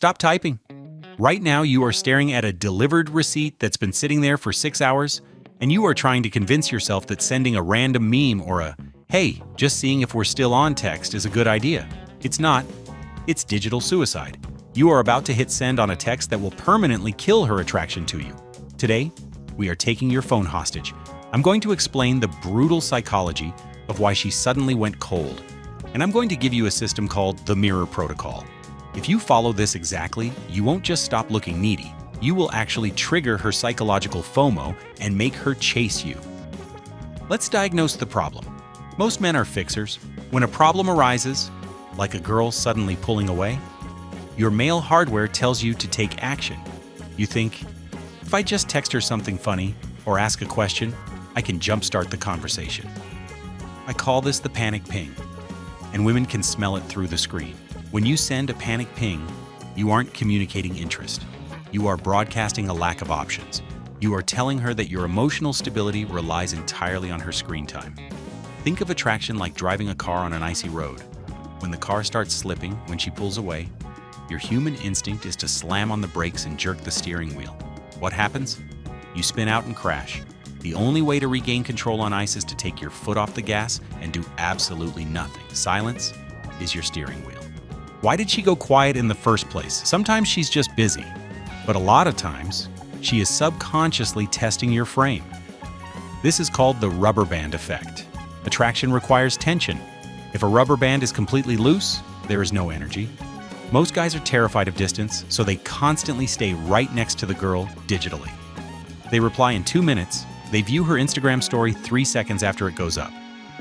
Stop typing. Right now, you are staring at a delivered receipt that's been sitting there for 6 hours, and you are trying to convince yourself that sending a random meme or a, "Hey, just seeing if we're still on" text is a good idea. It's not. It's digital suicide. You are about to hit send on a text that will permanently kill her attraction to you. Today, we are taking your phone hostage. I'm going to explain the brutal psychology of why she suddenly went cold, and I'm going to give you a system called the mirror protocol. If you follow this exactly, you won't just stop looking needy. You will actually trigger her psychological FOMO and make her chase you. Let's diagnose the problem. Most men are fixers. When a problem arises, like a girl suddenly pulling away, your male hardware tells you to take action. You think, if I just text her something funny or ask a question, I can jumpstart the conversation. I call this the panic ping, and women can smell it through the screen. When you send a panic ping, you aren't communicating interest. You are broadcasting a lack of options. You are telling her that your emotional stability relies entirely on her screen time. Think of attraction like driving a car on an icy road. When the car starts slipping, when she pulls away, your human instinct is to slam on the brakes and jerk the steering wheel. What happens? You spin out and crash. The only way to regain control on ice is to take your foot off the gas and do absolutely nothing. Silence is your steering wheel. Why did she go quiet in the first place? Sometimes she's just busy, but a lot of times she is subconsciously testing your frame. This is called the rubber band effect. Attraction requires tension. If a rubber band is completely loose, there is no energy. Most guys are terrified of distance, so they constantly stay right next to the girl digitally. They reply in 2 minutes. They view her Instagram story 3 seconds after it goes up.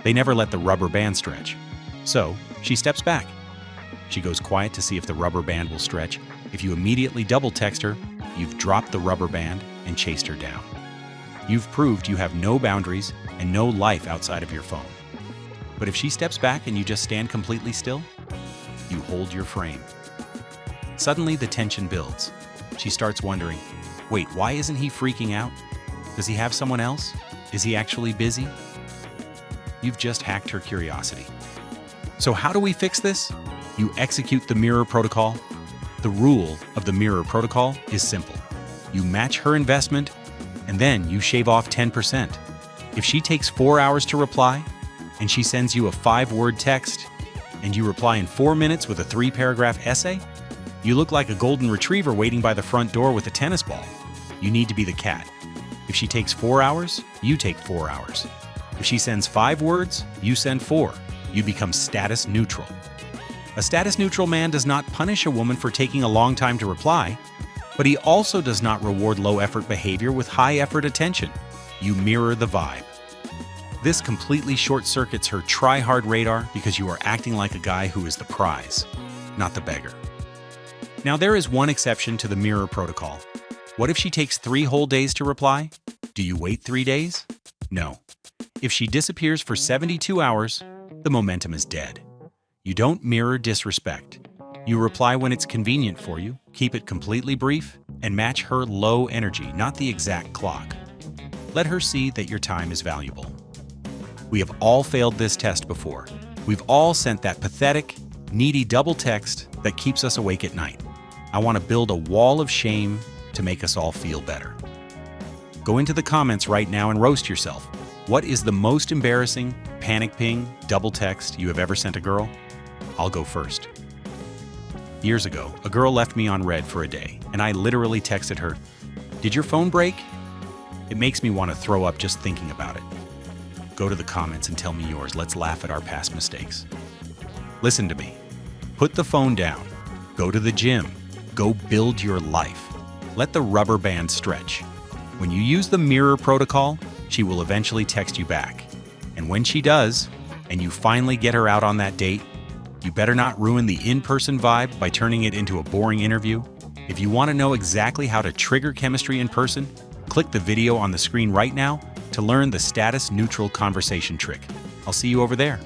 They never let the rubber band stretch. So she steps back. She goes quiet to see if the rubber band will stretch. If you immediately double text her, you've dropped the rubber band and chased her down. You've proved you have no boundaries and no life outside of your phone. But if she steps back and you just stand completely still, you hold your frame. Suddenly the tension builds. She starts wondering, wait, why isn't he freaking out? Does he have someone else? Is he actually busy? You've just hacked her curiosity. So how do we fix this? You execute the mirror protocol. The rule of the mirror protocol is simple. You match her investment, and then you shave off 10%. If she takes 4 hours to reply, and she sends you a 5-word text, and you reply in 4 minutes with a 3-paragraph essay, you look like a golden retriever waiting by the front door with a tennis ball. You need to be the cat. If she takes 4 hours, you take 4 hours. If she sends 5 words, you send 4. You become status neutral. A status neutral man does not punish a woman for taking a long time to reply, but he also does not reward low-effort behavior with high-effort attention. You mirror the vibe. This completely short-circuits her try-hard radar because you are acting like a guy who is the prize, not the beggar. Now, there is one exception to the mirror protocol. What if she takes 3 whole days to reply? Do you wait 3 days? No. If she disappears for 72 hours, the momentum is dead. You don't mirror disrespect. You reply when it's convenient for you, keep it completely brief, and match her low energy, not the exact clock. Let her see that your time is valuable. We have all failed this test before. We've all sent that pathetic, needy double text that keeps us awake at night. I want to build a wall of shame to make us all feel better. Go into the comments right now and roast yourself. What is the most embarrassing panic ping double text you have ever sent a girl? I'll go first. Years ago, a girl left me on red for a day, and I literally texted her, "Did your phone break?" It makes me want to throw up just thinking about it. Go to the comments and tell me yours. Let's laugh at our past mistakes. Listen to me. Put the phone down. Go to the gym. Go build your life. Let the rubber band stretch. When you use the mirror protocol, she will eventually text you back. And when she does, and you finally get her out on that date, you better not ruin the in-person vibe by turning it into a boring interview. If you want to know exactly how to trigger chemistry in person, click the video on the screen right now to learn the status neutral conversation trick. I'll see you over there.